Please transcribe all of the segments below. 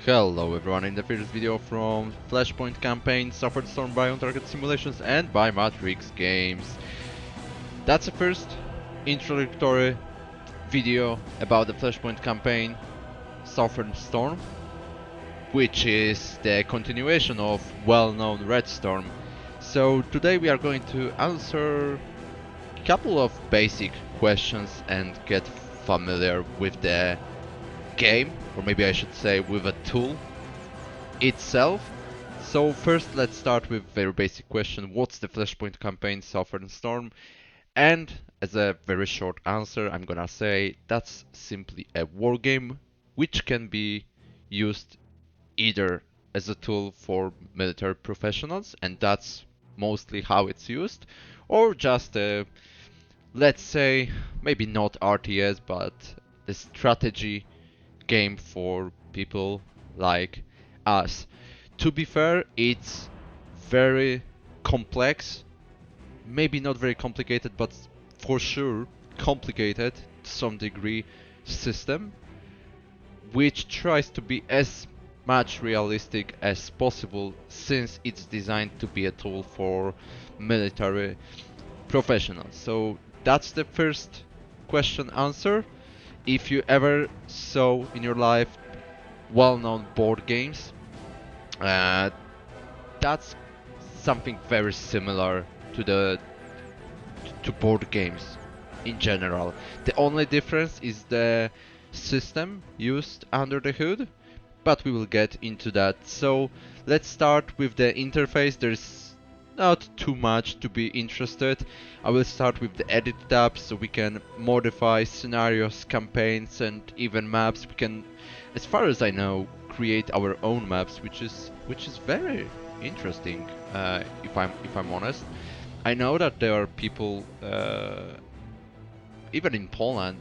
Hello everyone, in the first video from Flashpoint campaign, suffered storm by on-target simulations and by Matrix games. That's the first introductory video about the Flashpoint campaign, Southern Storm, which is the continuation of well-known Red Storm. So today we are going to answer a couple of basic questions and get familiar with the game, or maybe I should say with a tool itself. So first let's start with very basic question: what's the Flashpoint campaign Southern Storm? And as a very short answer, I'm gonna say that's simply a wargame which can be used either as a tool for military professionals, and that's mostly how it's used, or just a, let's say, maybe not RTS, but a strategy game for people like us. To be fair, it's very complex, maybe not very complicated, but for sure complicated to some degree system, which tries to be as much realistic as possible since it's designed to be a tool for military professionals. So that's the first question answer. If you ever saw in your life well-known board games, uh, that's something very similar to the to board games in general. The only difference is the system used under the hood, but we will get into that. So let's start with the interface. There's not too much to be interested. I will start with the edit tab so we can modify scenarios, campaigns, and even maps. We can, as far as I know, create our own maps, which is very interesting. If I'm honest, I know that there are people, even in Poland,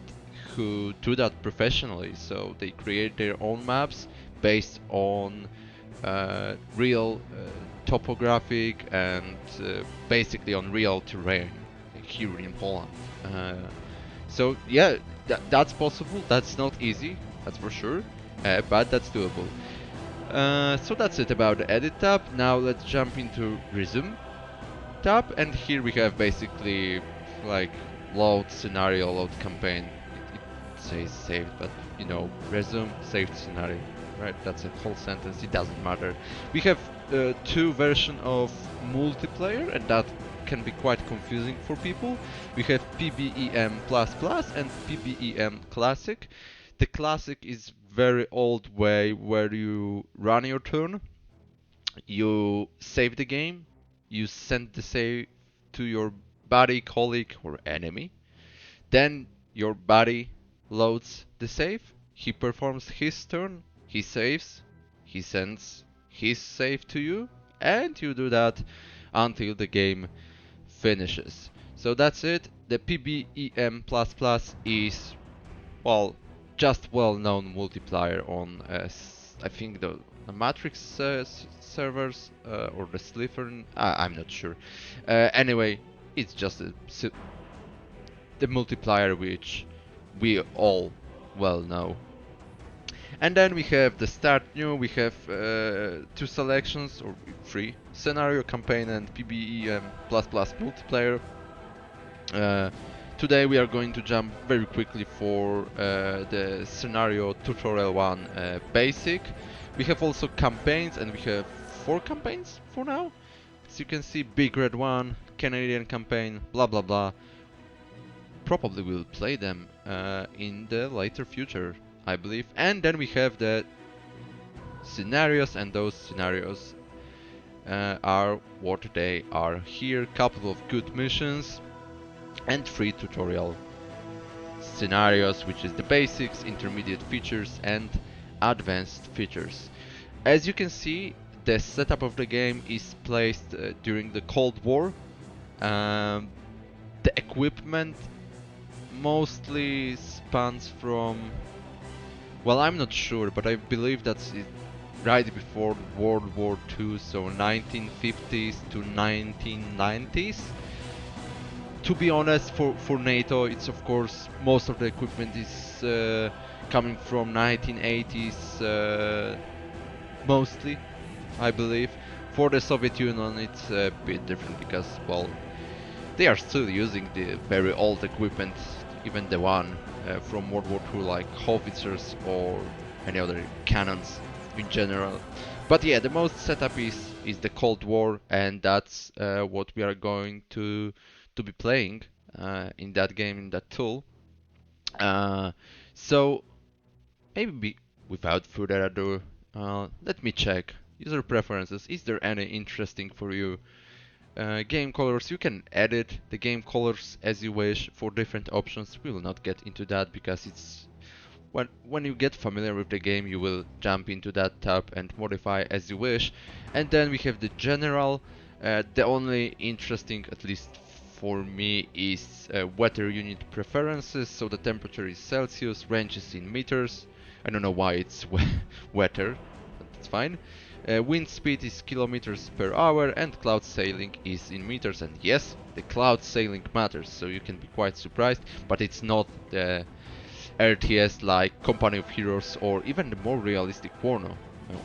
who do that professionally. So they create their own maps based on real topographic and basically on real terrain here in Poland. So yeah, that's possible. That's not easy, that's for sure, but that's doable. So that's it about the edit tab. Now let's jump into resume tab, and here we have basically like load scenario, load campaign. It says saved, but you know, resume saved scenario, right? That's a whole sentence. It doesn't matter. We have two versions of multiplayer, and that can be quite confusing for people. We have PBEM++ and PBEM Classic. The Classic is very old way where you run your turn, you save the game, you send the save to your buddy, colleague, or enemy. Then your buddy loads the save, he performs his turn, he saves, he sends his save to you, and you do that until the game finishes. So that's it. The PBEM++ is, well, just well-known multiplayer on, I think, the Matrix servers or the Slytherin. I'm not sure. Anyway, it's just the multiplier which we all well know. And then we have the start new. We have two selections, or three: scenario, campaign, and PBEM++ multiplayer. Today we are going to jump very quickly for the scenario tutorial one, basic. We have also campaigns, and we have 4 campaigns for now. As you can see, Big Red one, Canadian campaign, blah blah blah. Probably will play them in the later future, I believe. And then we have the scenarios, and those scenarios are what they are here. Couple of good missions and 3 tutorial scenarios, which is the basics, intermediate features, and advanced features. As you can see, the setup of the game is placed during the Cold War. The equipment mostly spans from, well, I'm not sure, but I believe that's it, right before World War II, so 1950s to 1990s. To be honest, for NATO, it's of course most of the equipment is coming from 1980s mostly, I believe. For the Soviet Union, it's a bit different because, well, they are still using the very old equipment, even the one from World War II, like howitzers or any other cannons in general. But yeah, the most setup is the Cold War, and that's what we are going to be playing in that game, in that tool. Uh, so maybe without further ado, let me check user preferences. Is there any interesting for you? Game colors, you can edit the game colors as you wish for different options. We will not get into that because it's when you get familiar with the game, you will jump into that tab and modify as you wish. And then we have the general. The only interesting, at least for me, is weather unit preferences. So the temperature is Celsius, range is in meters. I don't know why it's weather, but that's fine. Wind speed is kilometers per hour, and cloud sailing is in meters. And yes, the cloud sailing matters, so you can be quite surprised, but it's not the RTS like Company of Heroes or even the more realistic Porno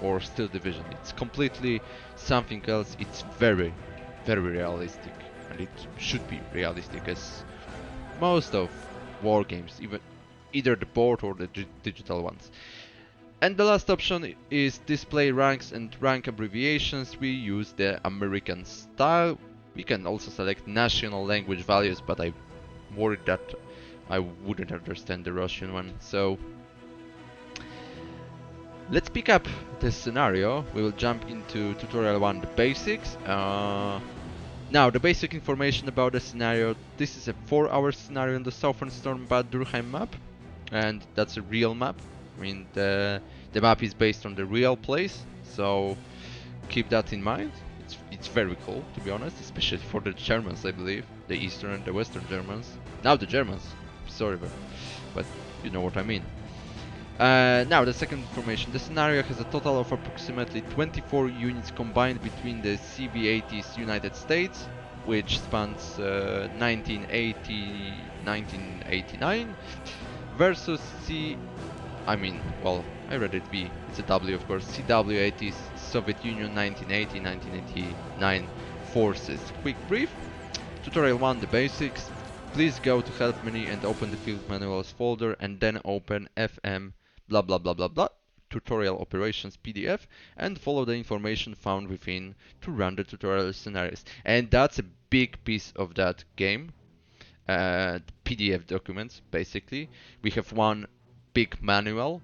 or Steel Division. It's completely something else. It's very, very realistic, and it should be realistic as most of war games, even either the board or the digital ones. And the last option is display ranks and rank abbreviations. We use the American style. We can also select national language values, but I'm worried that I wouldn't understand the Russian one. So let's pick up this scenario. We will jump into tutorial 1, the basics. Now, the basic information about the scenario. This is a 4-hour scenario in the Southern Storm Bad Dürheim map, and that's a real map. I mean, the map is based on the real place, so keep that in mind. It's very cool, to be honest, especially for the Germans, I believe, the Eastern and the Western Germans. Now the Germans, sorry, but you know what I mean. Now the second information. The scenario has a total of approximately 24 units combined between the CB-80s United States, which spans 1980-1989, versus I read it B, it's a W of course, CW-80s Soviet Union 1980-1989 forces. Quick brief. Tutorial 1, the basics. Please go to help menu and open the field manuals folder and then open FM blah blah blah blah blah tutorial operations PDF and follow the information found within to run the tutorial scenarios. And that's a big piece of that game. PDF documents, basically. We have one big manual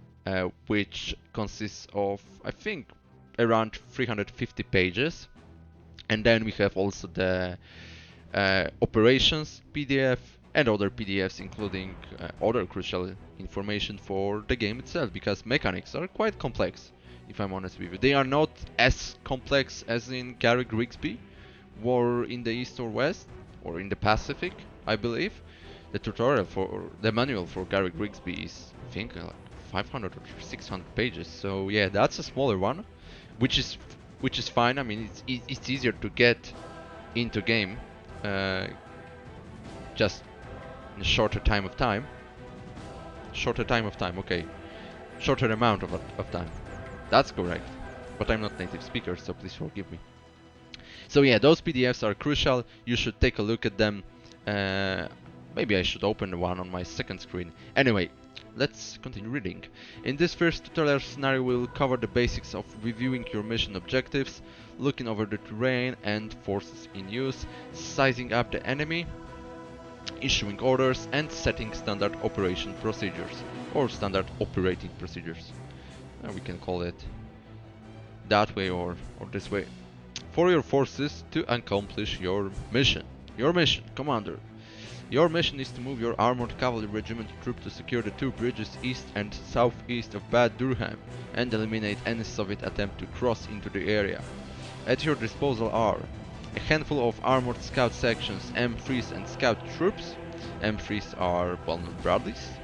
which consists of, I think, around 350 pages. And then we have also the operations PDF and other PDFs, including other crucial information for the game itself, because mechanics are quite complex, if I'm honest with you. They are not as complex as in Gary Grigsby, War in the East or West, or in the Pacific, I believe. The tutorial for the manual for Gary Grigsby is, I think, like 500 or 600 pages. So yeah, that's a smaller one, which is fine. I mean, it's easier to get into game just in a shorter time of time. Okay. Shorter amount of time. That's correct. But I'm not native speaker, so please forgive me. So yeah, those PDFs are crucial. You should take a look at them. Maybe I should open the one on my second screen. Anyway, let's continue reading. In this first tutorial scenario, we'll cover the basics of reviewing your mission objectives, looking over the terrain and forces in use, sizing up the enemy, issuing orders, and setting standard operation procedures, or standard operating procedures. We can call it that way or this way. For your forces to accomplish your mission. Your mission, Commander. Your mission is to move your armored cavalry regiment troop to secure the 2 bridges east and southeast of Bad Dürheim and eliminate any Soviet attempt to cross into the area. At your disposal are a handful of armored scout sections, M3s and scout troops. M3s are well-known Bradleys.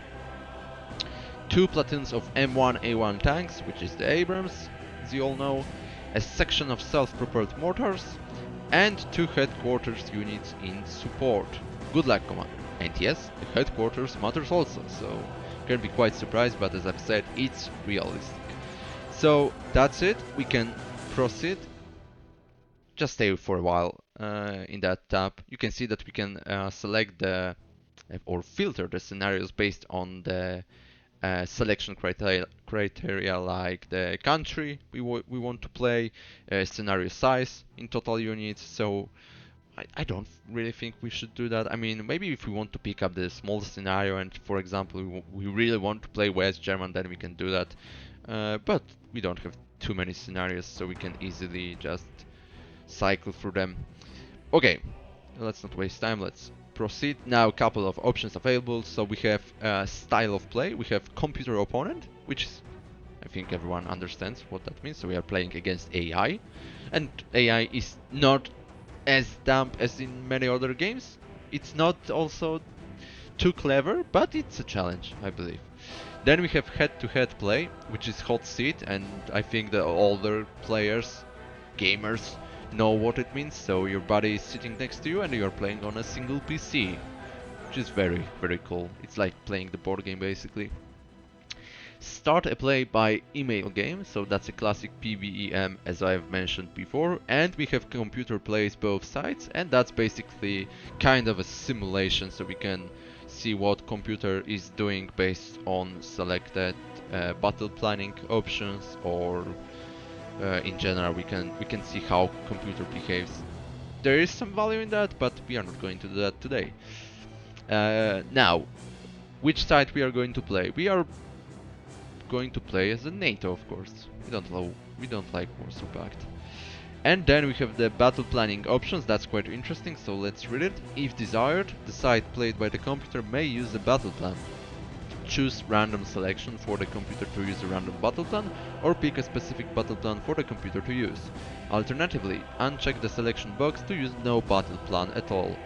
2 platoons of M1A1 tanks, which is the Abrams, as you all know. A section of self-propelled mortars, and 2 headquarters units in support. Good luck, Commander. And yes, the headquarters matters also, so you can be quite surprised, but as I've said, it's realistic. So that's it. We can proceed. Just stay for a while in that tab. You can see that we can select the or filter the scenarios based on the selection criteria like the country we want to play, scenario size in total units. So I don't really think we should do that. I mean, maybe if we want to pick up the small scenario and, for example, we really want to play West German, then we can do that. But we don't have too many scenarios, so we can easily just cycle through them. Okay, let's not waste time. Let's proceed. Now, a couple of options available. So we have style of play. We have computer opponent, which is, I think everyone understands what that means. So we are playing against AI, and AI is not as dumb as in many other games. It's not also too clever, but it's a challenge, I believe. Then we have head-to-head play, which is hot seat, and I think the older players, gamers, know what it means. So your buddy is sitting next to you and you're playing on a single PC, which is very, very cool. It's like playing the board game basically. Start a play by email game, so that's a classic PvEM as I've mentioned before, and we have computer plays both sides, and that's basically kind of a simulation, so we can see what computer is doing based on selected battle planning options, or in general we can see how computer behaves. There is some value in that, but we are not going to do that today. Now, which side we are going to play? We are going to play as a NATO, of course. We don't like Warsaw Pact. And then we have the battle planning options. That's quite interesting, so let's read it. If desired, the side played by the computer may use the battle plan. Choose random selection for the computer to use a random battle plan, or pick a specific battle plan for the computer to use. Alternatively, uncheck the selection box to use no battle plan at all.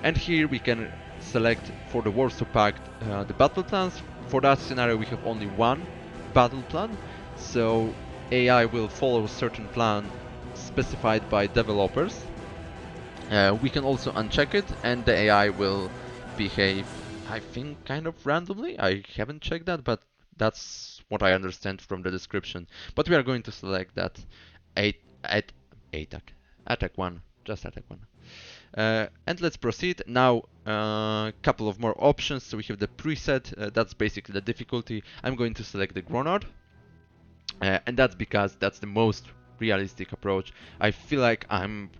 And here we can select for the Warsaw Pact the battle plans. For that scenario we have only one battle plan, so AI will follow a certain plan specified by developers. We can also uncheck it and the AI will behave, I think, kind of randomly. I haven't checked that, but that's what I understand from the description. But we are going to select that attack one, just attack one. And let's proceed. Now, a couple of more options. So we have the preset, that's basically the difficulty. I'm going to select the Grenade, and that's because that's the most realistic approach. I feel like I'm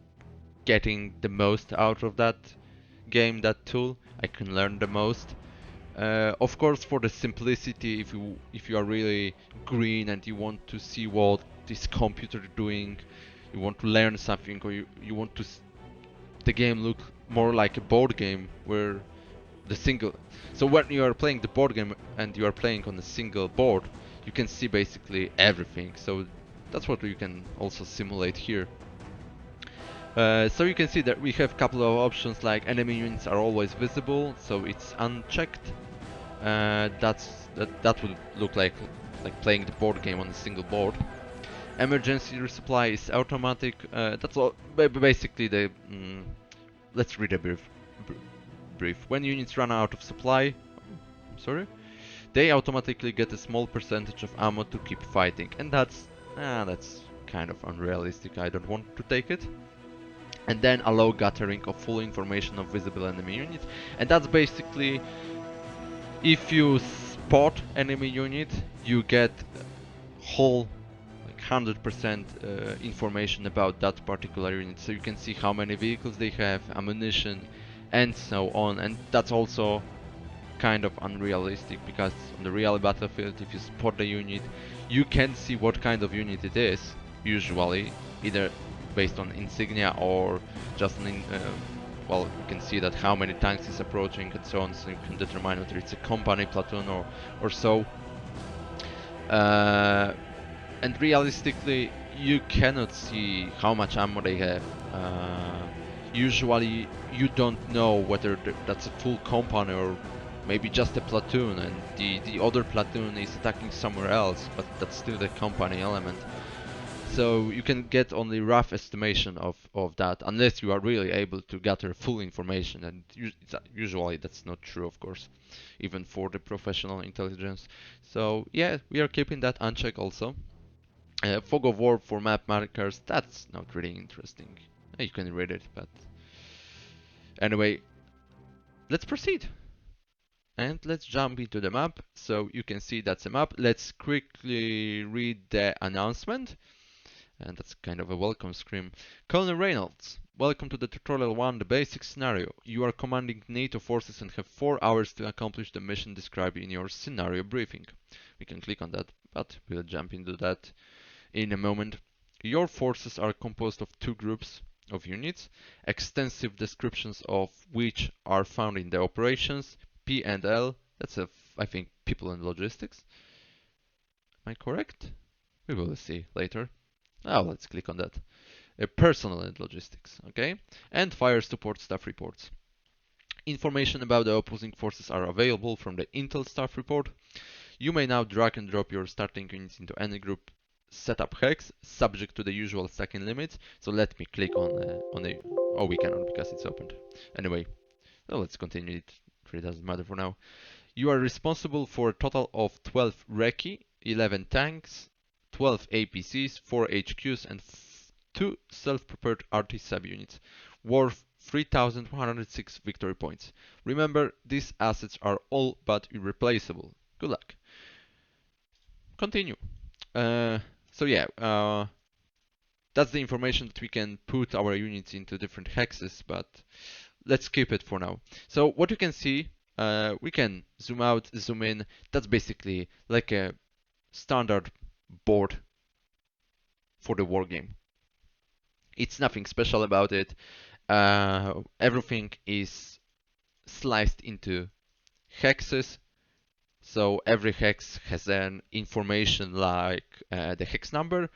getting the most out of that game, that tool. I can learn the most. Of course, for the simplicity, if you are really green and you want to see what this computer doing, you want to learn something, or you want to the game look more like a board game where the single. So when you are playing the board game and you are playing on a single board, you can see basically everything. So that's what you can also simulate here. So you can see that we have a couple of options like enemy units are always visible, so it's unchecked. That would look like playing the board game on a single board. Emergency resupply is automatic. That's all. Basically, let's read a brief. When units run out of supply, sorry, they automatically get a small percentage of ammo to keep fighting, and that's kind of unrealistic. I don't want to take it. And then allow gathering of full information of visible enemy units, and that's basically if you spot enemy unit, you get whole 100% information about that particular unit, so you can see how many vehicles they have, ammunition, and so on. And that's also kind of unrealistic because on the real battlefield, if you spot the unit, you can see what kind of unit it is, usually either based on insignia or just well, you can see that how many tanks is approaching and so on, so you can determine whether it's a company, platoon, or so. And realistically, you cannot see how much ammo they have. Usually, you don't know whether that's a full company or maybe just a platoon, and the other platoon is attacking somewhere else, but that's still the company element. So you can get only rough estimation of that, unless you are really able to gather full information, and usually that's not true, of course, even for the professional intelligence. So yeah, we are keeping that unchecked also. Fog of War for map markers, that's not really interesting. You can read it, but anyway, let's proceed. And let's jump into the map. So you can see that's a map. Let's quickly read the announcement. And that's kind of a welcome scream. Colonel Reynolds, welcome to the tutorial 1, the basic scenario. You are commanding NATO forces and have 4 hours to accomplish the mission described in your scenario briefing. We can click on that, but we'll jump into that in a moment. Your forces are composed of 2 groups of units, extensive descriptions of which are found in the operations, P and L, that's I think people and logistics. Am I correct? We will see later. Oh, let's click on that. Personnel and logistics, okay? And fire support staff reports. Information about the opposing forces are available from the Intel staff report. You may now drag and drop your starting units into any group setup hex, subject to the usual stacking limits. So let me click on a. Oh, we cannot because it's opened. Anyway, so let's continue. It really doesn't matter for now. You are responsible for a total of 12 Recce, 11 tanks, 12 APCs, 4 HQs, and 2 self-prepared RT subunits, worth 3,106 victory points. Remember, these assets are all but irreplaceable. Good luck. Continue. So yeah, that's the information that we can put our units into different hexes, but let's keep it for now. So what you can see, we can zoom out, zoom in. That's basically like a standard board for the war game. It's nothing special about it. Everything is sliced into hexes. So every hex has an information like the hex number,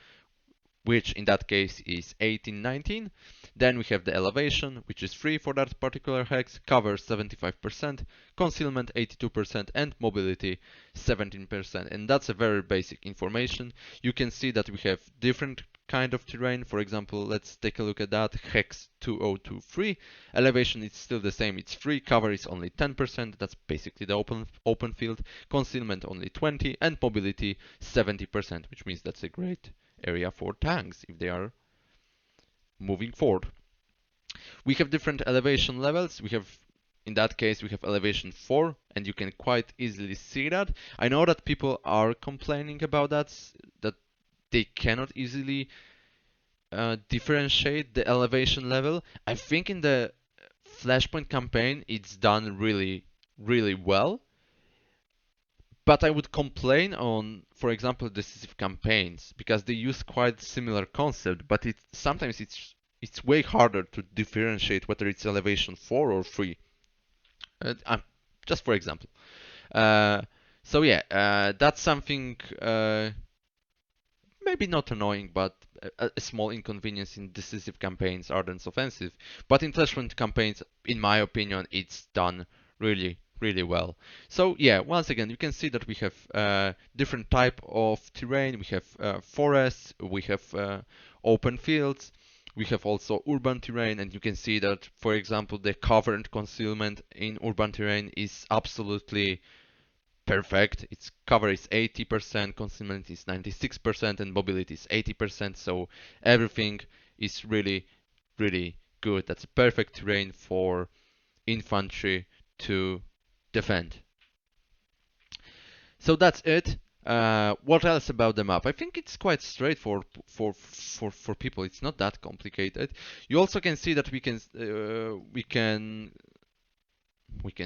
which in that case is 1819. Then we have the elevation, which is free for that particular hex, cover 75%, concealment 82%, and mobility 17%. And that's a very basic information. You can see that we have different kind of terrain. For example, let's take a look at that. Hex 2023. Elevation is still the same, it's free. Cover is only 10%. That's basically the open field. Concealment only 20%, and mobility 70%, which means that's a great area for tanks if they are moving forward. We have different elevation levels. We have, in that case, we have elevation 4, and you can quite easily see that. I know that people are complaining about that they cannot easily differentiate the elevation level. I think in the Flashpoint campaign it's done really, really well. But I would complain on, for example, decisive campaigns because they use quite similar concept, but sometimes it's way harder to differentiate whether it's elevation 4 or 3. Just for example. So yeah, that's something maybe not annoying, but a small inconvenience in decisive campaigns rather than offensive. But in Flashpoint campaigns, in my opinion, it's done really, really well. So yeah, once again, you can see that we have different type of terrain. We have forests, we have open fields, we have also urban terrain, and you can see that, for example, the cover and concealment in urban terrain is absolutely perfect. Its cover is 80%, concealment is 96%, and mobility is 80%. So everything is really, really good. That's a perfect terrain for infantry to defend. So that's it. What else about the map? I think it's quite straightforward for people. It's not that complicated. You also can see that we can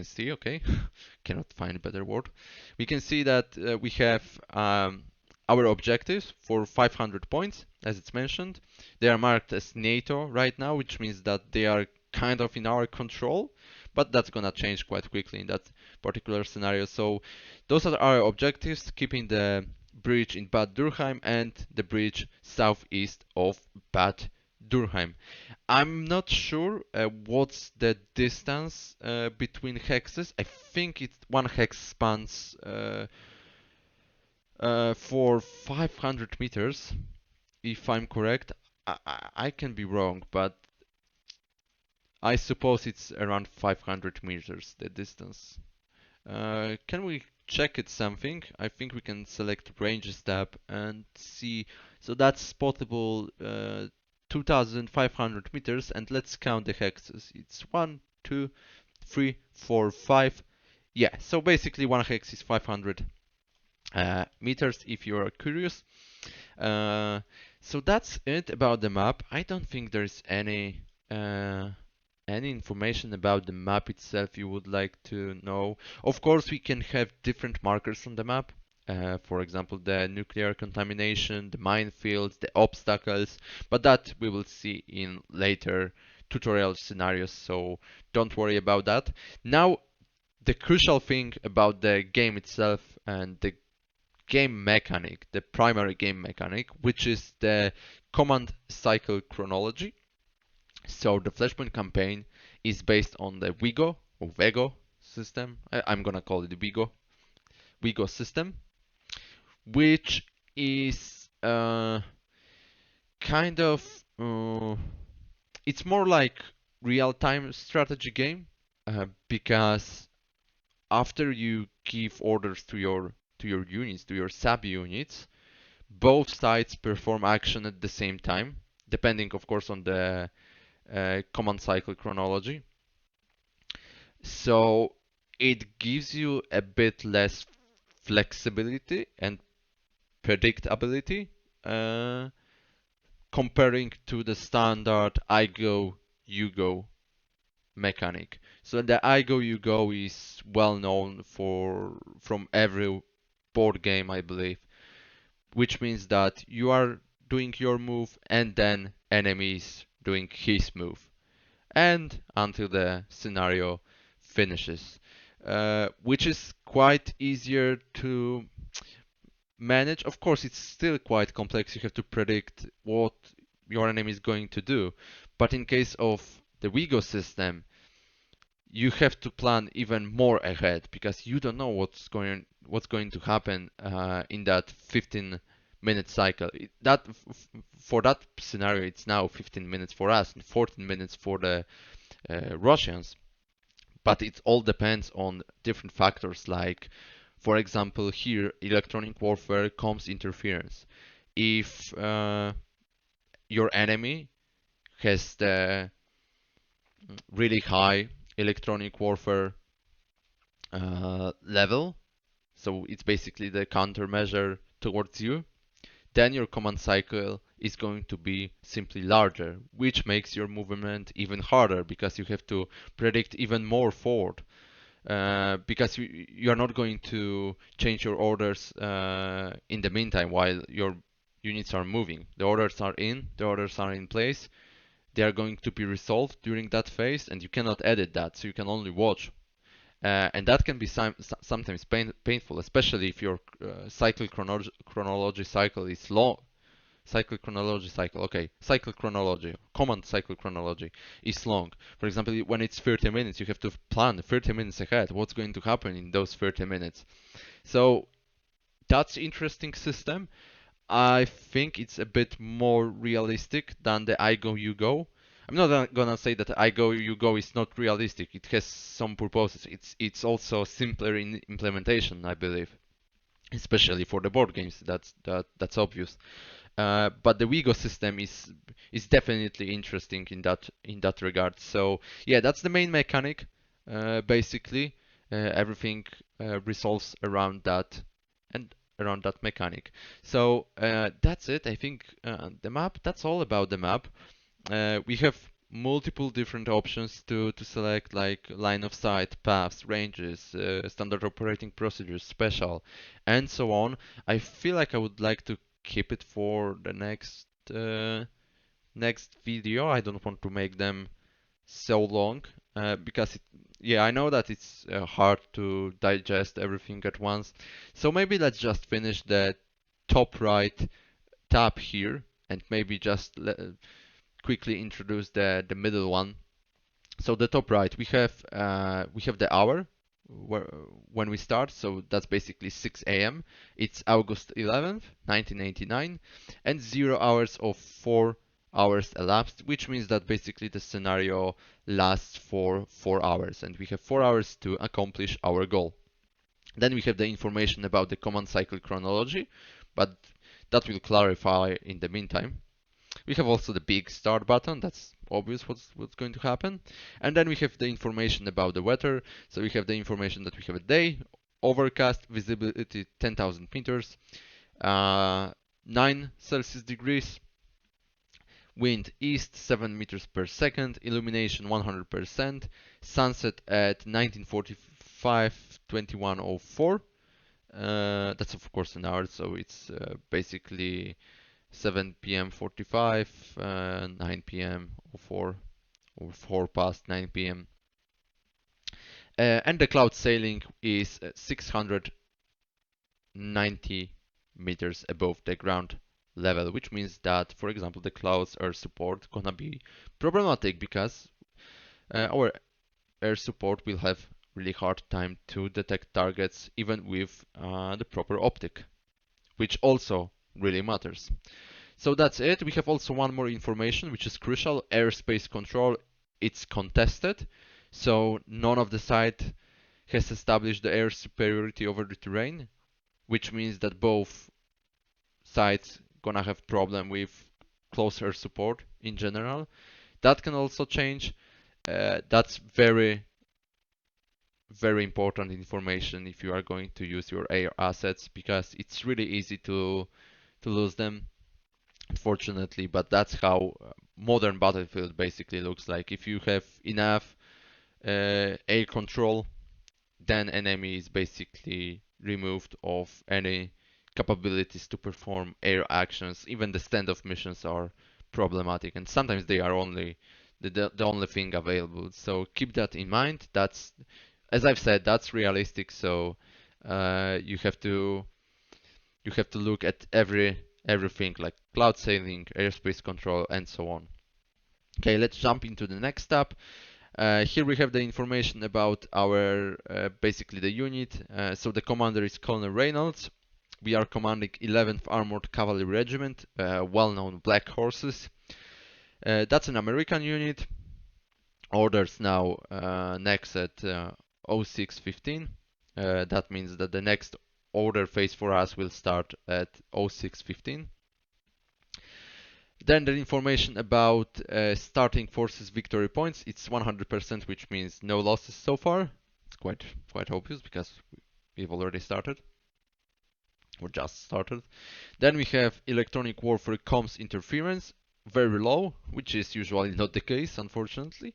see, okay, cannot find a better word. We can see that we have our objectives for 500 points, as it's mentioned. They are marked as NATO right now, which means that they are kind of in our control, but that's gonna change quite quickly in that particular scenario. So those are our objectives, keeping the bridge in Bad Dürkheim and the bridge southeast of Bad Dürkheim. I'm not sure what's the distance between hexes. I think it's one hex spans for 500 meters, if I'm correct. I can be wrong, but I suppose it's around 500 meters, the distance. Can we check it something? I think we can select ranges tab and see. So that's spottable 2,500 meters, and let's count the hexes. It's 1, 2, 3, 4, 5. Yeah, so basically one hex is 500 meters if you are curious. Uh, so that's it about the map. I don't think there's any information about the map itself you would like to know. Of course, we can have different markers on the map. For example, the nuclear contamination, the minefields, the obstacles, but that we will see in later tutorial scenarios, so don't worry about that. Now, the crucial thing about the game itself and the game mechanic, the primary game mechanic, which is the command cycle chronology. So the Flashpoint campaign is based on the Wigo or Vego system. I'm gonna call it the Wigo system, which is kind of it's more like real-time strategy game because after you give orders to your units, to your sub units, both sides perform action at the same time, depending, of course, on the command cycle chronology. So it gives you a bit less flexibility and predictability comparing to the standard I go, you go mechanic. So the I go, you go is well known from every board game, I believe, which means that you are doing your move and then enemies doing his move, and until the scenario finishes, which is quite easier to manage. Of course, it's still quite complex. You have to predict what your enemy is going to do, but in case of the Wigo system, you have to plan even more ahead because you don't know what's going to happen in that 15-minute cycle. For that scenario, it's now 15 minutes for us and 14 minutes for the Russians. But it all depends on different factors, like, for example, here electronic warfare comms interference. If your enemy has the really high electronic warfare level, so it's basically the countermeasure towards you, then your command cycle is going to be simply larger, which makes your movement even harder because you have to predict even more forward. Because you are not going to change your orders in the meantime while your units are moving. The orders are in place, they are going to be resolved during that phase, and you cannot edit that, so you can only watch. And that can be sometimes painful, especially if your chronology cycle is long. Command cycle chronology is long. For example, when it's 30 minutes, you have to plan 30 minutes ahead what's going to happen in those 30 minutes. So that's interesting system. I think it's a bit more realistic than the I go, you go. I'm not gonna say that I go, you go is not realistic. It has some purposes. It's also simpler in implementation, I believe, especially for the board games. That's obvious. But the Wigo system is definitely interesting in that regard. So yeah, that's the main mechanic. Basically, everything resolves around that and around that mechanic. So that's it. I think the map. That's all about the map. We have multiple different options to select, like line of sight, paths, ranges, standard operating procedures, special, and so on. I feel like I would like to keep it for the next video. I don't want to make them so long because yeah, I know that it's hard to digest everything at once. So maybe let's just finish the top right tab here and maybe just quickly introduce the middle one. So the top right, we have the hour when we start, so that's basically 6 a.m. It's August 11th, 1989, and 0 hours of 4 hours elapsed, which means that basically the scenario lasts for 4 hours, and we have 4 hours to accomplish our goal. Then we have the information about the command cycle chronology, but That will clarify in the meantime. We have also the big start button. That's obvious what's going to happen. And then we have the information about the weather. So we have the information that we have a day, overcast, visibility 10,000 meters, 9 Celsius degrees, wind east 7 meters per second, illumination 100%, sunset at 1945, 2104. That's of course an hour, so it's basically 7 p.m. 45, 9 p.m. 04, or 4 past 9 p.m. And the cloud sailing is 690 meters above the ground level, which means that, for example, the clouds air support gonna be problematic because our air support will have really hard time to detect targets even with the proper optic, which also really matters. So that's it. We have also one more information which is crucial. Airspace control, it's contested, so none of the side has established the air superiority over the terrain, which means that both sides gonna have problem with close air support in general. That can also change. That's very important information if you are going to use your air assets, because it's really easy to lose them, unfortunately. But that's how modern battlefield basically looks like. If you have enough air control, then enemy is basically removed of any capabilities to perform air actions. Even the standoff missions are problematic, and sometimes they are only the only thing available. So keep that in mind. That's, as I've said, that's realistic. So you have to look at everything like cloud sailing, airspace control, and so on. Okay, let's jump into the next step. Here we have the information about our basically the unit. So the commander is Colonel Reynolds. We are commanding 11th Armored Cavalry Regiment, well-known Black Horses. That's an American unit. Orders now next at 0615. That means that the next order phase for us will start at 0615. Then the information about starting forces victory points, it's 100%, which means no losses so far. It's quite obvious because we've already started, or just started. Then we have electronic warfare comms interference, very low, which is usually not the case, unfortunately.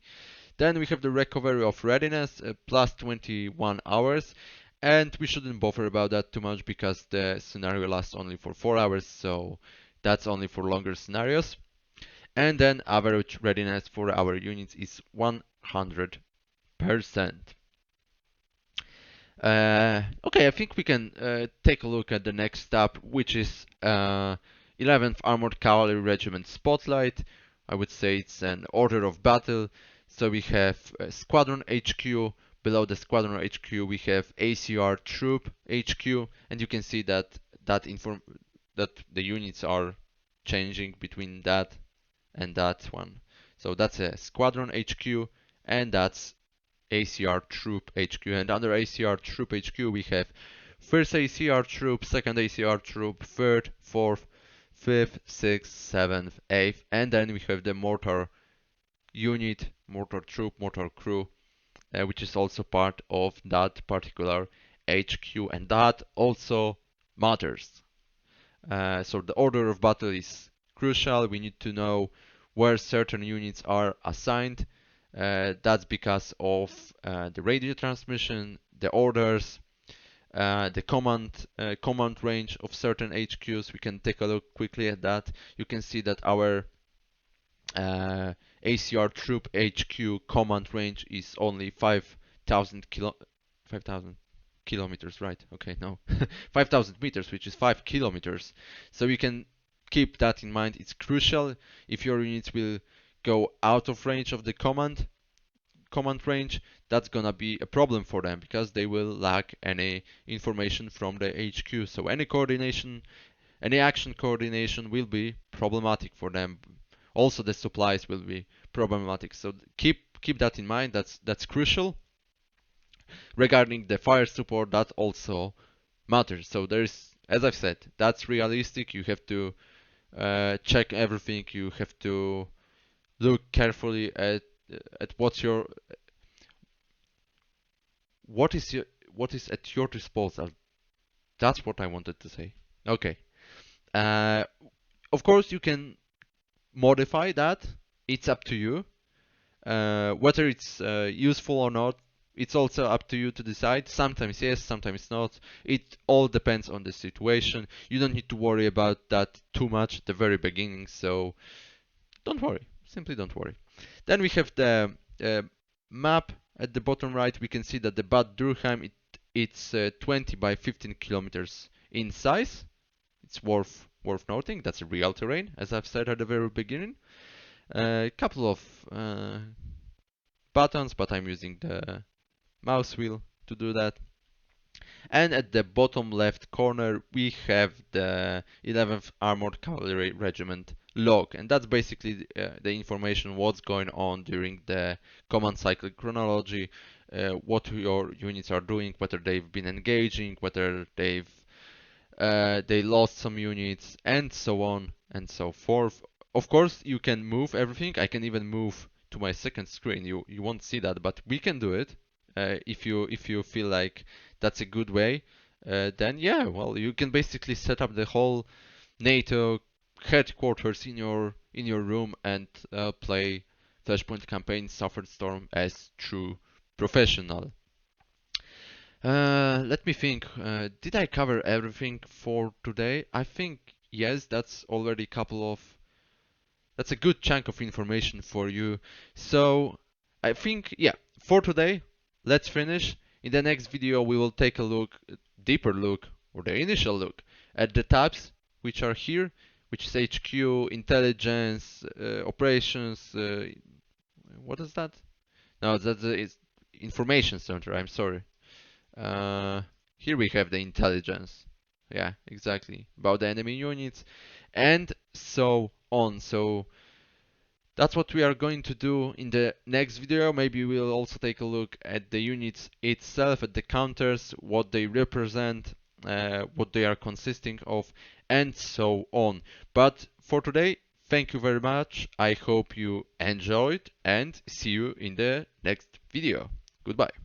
Then we have the recovery of readiness, plus 21 hours. And we shouldn't bother about that too much because the scenario lasts only for 4 hours, so that's only for longer scenarios. And then average readiness for our units is 100%. Okay, I think we can take a look at the next step, which is 11th Armored Cavalry Regiment Spotlight. I would say it's an order of battle. So we have Squadron HQ. Below the Squadron HQ, we have ACR Troop HQ, and you can see that that the units are changing between that and that one. So that's a Squadron HQ, and that's ACR Troop HQ. And under ACR Troop HQ, we have 1st ACR Troop, 2nd ACR Troop, 3rd, 4th, 5th, 6th, 7th, 8th, and then we have the Mortar Unit, Mortar Troop, Mortar Crew, which is also part of that particular HQ, and that also matters. So the order of battle is crucial. We need to know where certain units are assigned. That's because of the radio transmission, the orders, the command range of certain HQs. We can take a look quickly at that. You can see that our ACR Troop HQ command range is only 5,000 kilometers, right? Okay, no, 5,000 meters, which is 5 kilometers. So you can keep that in mind. It's crucial. If your units will go out of range of the command range, that's gonna be a problem for them because they will lack any information from the HQ. So any coordination, any action coordination will be problematic for them. Also, the supplies will be problematic. So keep that in mind. That's crucial. Regarding the fire support, that also matters. So there's As I've said, that's realistic. You have to check everything. You have to look carefully at what is your what is at your disposal. That's what I wanted to say. Okay. Uh, of course, you can modify that. It's up to you. Whether it's useful or not, it's also up to you to decide. Sometimes yes, sometimes not. It all depends on the situation. You don't need to worry about that too much at the very beginning, so don't worry. Simply don't worry. Then we have the map at the bottom right. We can see that the Bad Durkheim, it's 20 by 15 kilometers in size. It's worth noting. That's a real terrain, as I've said at the very beginning. A couple of buttons, but I'm using the mouse wheel to do that. And at the bottom left corner, we have the 11th Armored Cavalry Regiment log, and that's basically the information what's going on during the command cycle chronology, what your units are doing, whether they've been engaging, whether they lost some units, and so on and so forth. Of course, you can move everything. I can even move to my second screen. You won't see that, but we can do it if you feel like that's a good way. Then yeah, well, you can basically set up the whole NATO headquarters in your room and play Flashpoint campaign Suffered Storm as true professional. Let me think. Did I cover everything for today? I think yes, that's already that's a good chunk of information for you. So I think, yeah, for today, let's finish. In the next video, we will take a deeper look, or the initial look, at the tabs which are here, which is HQ, intelligence, operations. What is that? No, that is information center. I'm sorry. Uh, Here we have the intelligence. Yeah, exactly. About the enemy units and so on. So that's what we are going to do in the next video. Maybe we'll also take a look at the units itself, at the counters, what they represent, what they are consisting of, and so on. But for today, thank you very much. I hope you enjoyed and see you in the next video. Goodbye.